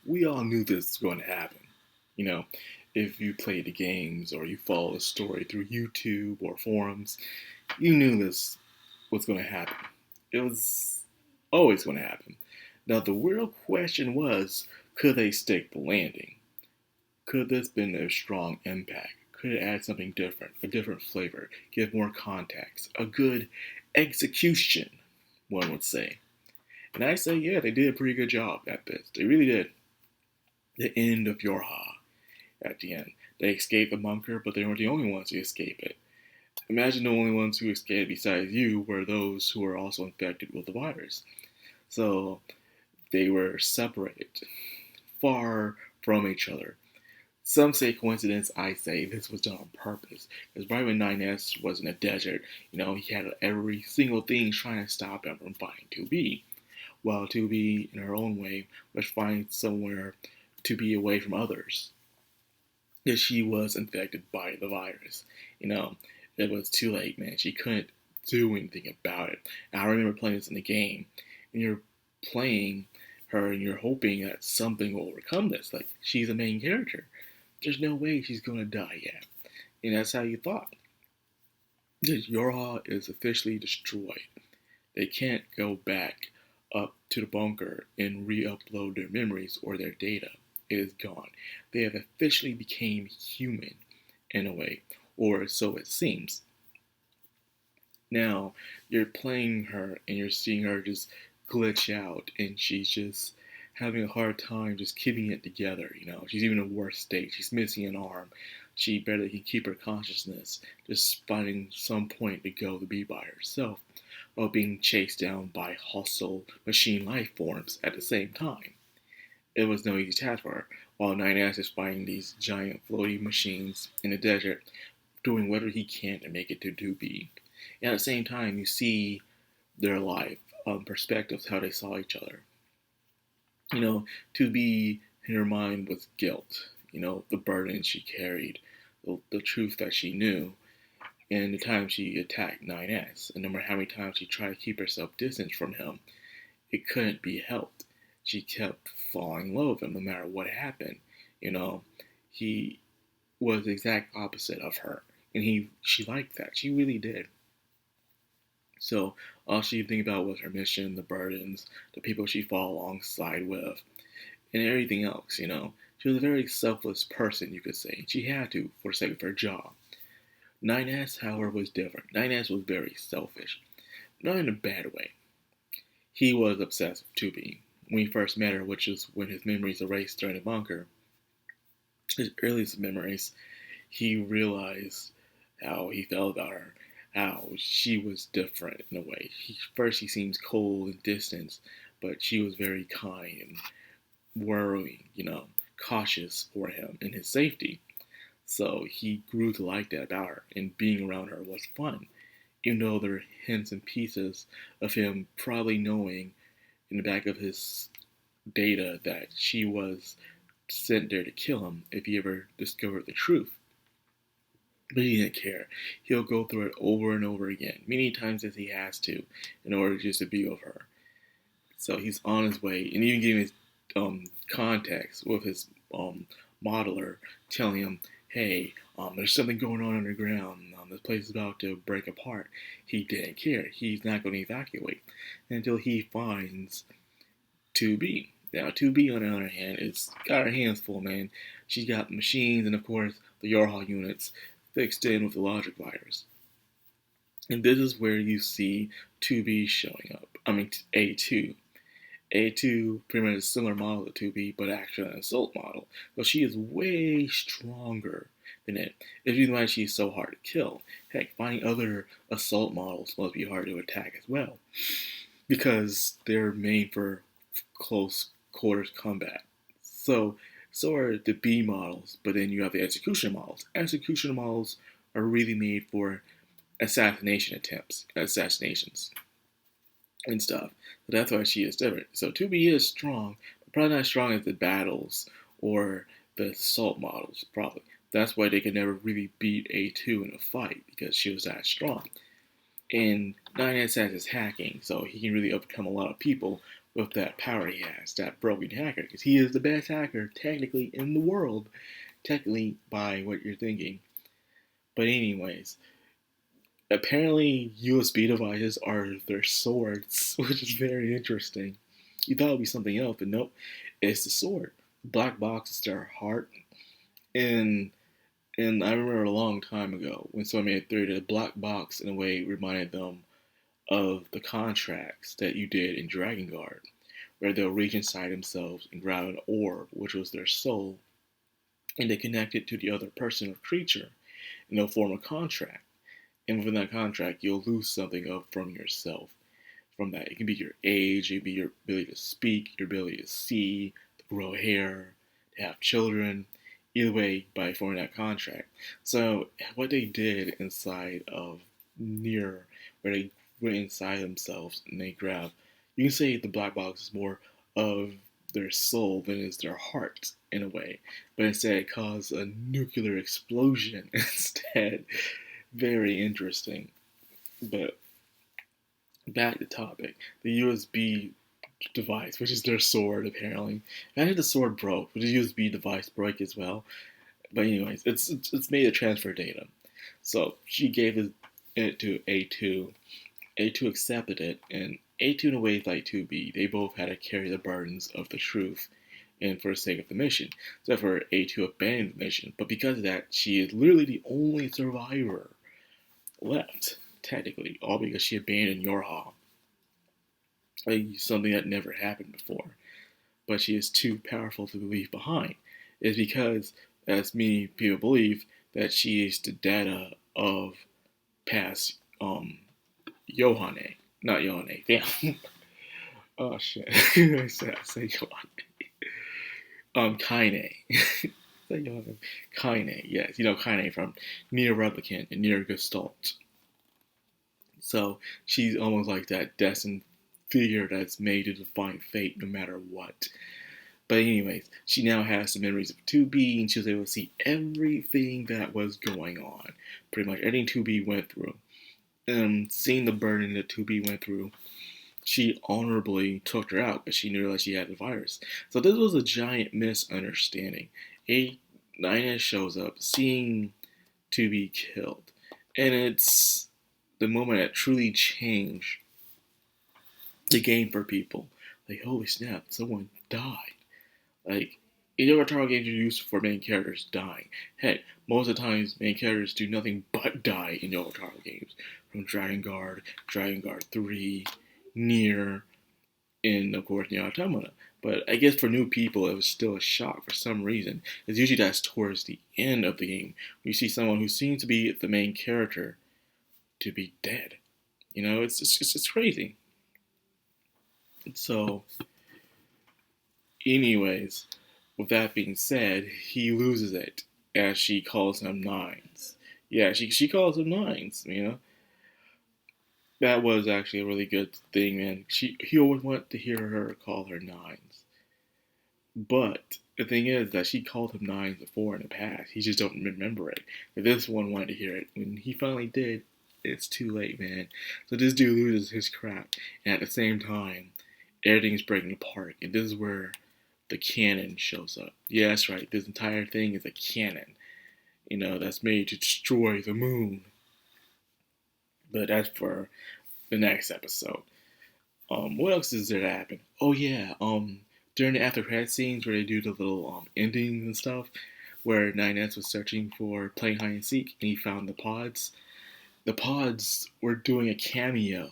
we all knew this was going to happen. You know, if you played the games or you followed the story through YouTube or forums, you knew this was going to happen. It was always going to happen. Now, the real question was, could they stick the landing? Could this been a strong impact? Could it add something different, a different flavor, give more context, a good execution, one would say. And I say, yeah, they did a pretty good job at this. They really did. The end of Yorha at the end. They escaped the bunker, but they weren't the only ones to escape it. Imagine the only ones who escaped besides you were those who were also infected with the virus. So they were separated, far from each other. Some say coincidence, I say this was done on purpose. Because right when 9S was in the desert, he had every single thing trying to stop him from finding 2B. While 2B, in her own way, was finding somewhere to be away from others. Because she was infected by the virus. It was too late, man. She couldn't do anything about it. And I remember playing this in the game, and you're playing her and you're hoping that something will overcome this. Like, she's the main character. There's no way she's gonna die yet. And that's how you thought. Yorha is officially destroyed. They can't go back up to the bunker and re-upload their memories or their data. It is gone. They have officially became human in a way, or so it seems. Now, you're playing her and you're seeing her just glitch out and she's just having a hard time just keeping it together. She's even in a worse state. She's missing an arm. She barely can keep her consciousness, just finding some point to go to be by herself while being chased down by hostile machine life forms at the same time. It was no easy task for her, while 9S is fighting these giant floating machines in the desert, doing whatever he can to make it to 2B. And at the same time, you see their life perspectives, how they saw each other. 2B in her mind was guilt, the burden she carried, the truth that she knew, and the time she attacked 9S. And no matter how many times she tried to keep herself distant from him, it couldn't be helped. She kept falling in love with him no matter what happened. He was the exact opposite of her. And she liked that. She really did. So all she think about was her mission, the burdens, the people she fought alongside with, and everything else. She was a very selfless person, you could say. She had to for the sake of her job. 9S, however, was different. 9S was very selfish, not in a bad way. He was obsessed with 2B. When he first met her, which is when his memories erased during the bunker, his earliest memories, he realized how he felt about her, how she was different in a way. First, she seems cold and distant, but she was very kind and worrying, cautious for him and his safety. So he grew to like that about her, and being around her was fun, even though there were hints and pieces of him probably knowing in the back of his data that she was sent there to kill him if he ever discovered the truth. But he didn't care. He'll go through it over and over again, many times as he has to, in order just to be with her. So he's on his way, and even giving his context with his modeler, telling him, hey, there's something going on underground. This place is about to break apart. He didn't care. He's not going to evacuate until he finds 2B. Now, 2B, on the other hand, is got her hands full, man. She's got machines and, of course, the Yarhal units fixed in with the logic virus. And this is where you see 2B showing up. I mean, A2. A2 pretty much a similar model to 2B, but actually an assault model. So she is way stronger than it. It's the reason why she's so hard to kill. Heck, finding other assault models must be hard to attack as well, because they're made for close quarters combat. So are the B models, but then you have the execution models. Execution models are really made for assassinations, and stuff. So that's why she is different. So 2B is strong, but probably not as strong as the battles or the assault models, probably. That's why they could never really beat A2 in a fight, because she was that strong. And 9S has his hacking, so he can really overcome a lot of people with that power he has, that broken hacker, because he is the best hacker technically in the world, technically by what you're thinking. But anyways, apparently USB devices are their swords, which is very interesting. You thought it would be something else, but nope, it's the sword. Black box is their heart, and I remember a long time ago when someone made a theory that the black box in a way reminded them of the contracts that you did in Dragon Guard, where they'll reach inside themselves and grab an orb, which was their soul, and they connect it to the other person or creature, and they'll form a contract. And within that contract, you'll lose something up from yourself. From that, it can be your age, it can be your ability to speak, your ability to see, to grow hair, to have children. Either way, by forming that contract. So, what they did inside of Nier, where they went inside themselves and they grabbed, you can say the black box is more of their soul than is their heart in a way, but instead it caused a nuclear explosion instead. Very interesting. But back to topic. The USB device, which is their sword apparently. Imagine the sword broke. Would the USB device break as well? But anyways, it's made to transfer data. So she gave it to A2. A2 accepted it, and A2 in a way is like 2B. They both had to carry the burdens of the truth and for the sake of the mission. So for A2 abandoned the mission, but because of that, she is literally the only survivor left, technically, all because she abandoned Yorha. Like something that never happened before. But she is too powerful to leave behind. It's because, as many people believe, that she is the data of past Yohane. Not Yohane, damn. Oh shit. I said Yohane. Kaine. Kaine, yes. You know Kaine from Nier Replicant and Nier Gestalt. So she's almost like that destined figure that's made to defy fate no matter what. But anyways, she now has the memories of 2B, and she was able to see everything that was going on. Pretty much everything 2B went through. Seeing the burden that 2B went through, she honorably took her out, but she knew that she had the virus. So this was a giant misunderstanding. A9S shows up, seeing 2B killed. And it's the moment that truly changed the game for people. Like, holy snap, someone died. Like, in Yogotaro games are used for main characters dying. Heck, most of the times main characters do nothing but die in Yogotaro games. From Dragon Guard 3, Nier, and of course Nier Automata. But I guess for new people it was still a shock for some reason. It's usually that's towards the end of the game. You see someone who seems to be the main character to be dead. You know, it's crazy. So, anyways, with that being said, he loses it as she calls him nines. Yeah, she calls him nines. You know, that was actually a really good thing, man. He always wanted to hear her call her nines, but the thing is that she called him nines before in the past. He just don't remember it. But this one wanted to hear it. When he finally did, it's too late, man. So this dude loses his crap, and at the same time, everything's breaking apart. And this is where the cannon shows up. Yeah, that's right. This entire thing is a cannon, you know, that's made to destroy the moon. But that's for the next episode. What else is there to happen? Oh yeah, during the after credit scenes where they do the little endings and stuff, where 9S was searching for playing hide and seek and he found the pods. The pods were doing a cameo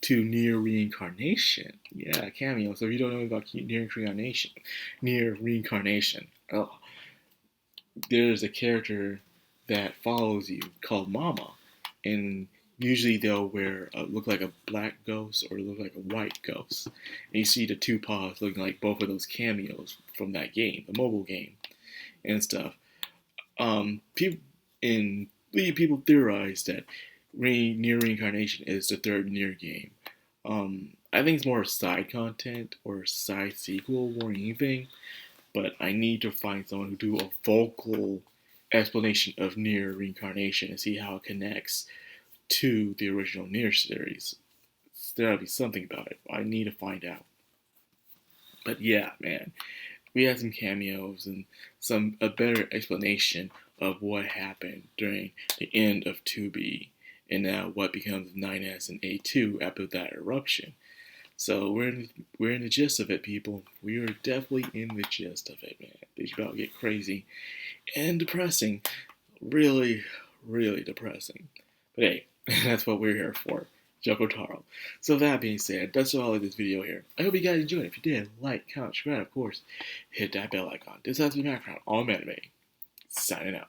to Nier Reincarnation. Yeah, cameo. So if you don't know about Nier Reincarnation, oh, there's a character that follows you called Mama, and usually they'll look like a black ghost or look like a white ghost. And you see the two paws looking like both of those cameos from that game, the mobile game, and stuff. People theorize that Nier Reincarnation is the third Nier game. I think it's more side content or side sequel more than anything, but I need to find someone who do a vocal explanation of Nier Reincarnation and see how it connects to the original Nier series. There'll be something about it. I need to find out. But yeah, man, we had some cameos and a better explanation of what happened during the end of 2B and now what becomes 9S and A2 after that eruption. So we're in the gist of it, people. We are definitely in the gist of it, man. It's about to get crazy and depressing. Really, really depressing. But hey, that's what we're here for. Jokotaro. So that being said, that's all of this video here. I hope you guys enjoyed. If you did, like, comment, subscribe, of course. Hit that bell icon. This has been Madcrownxox, all anime. Signing out.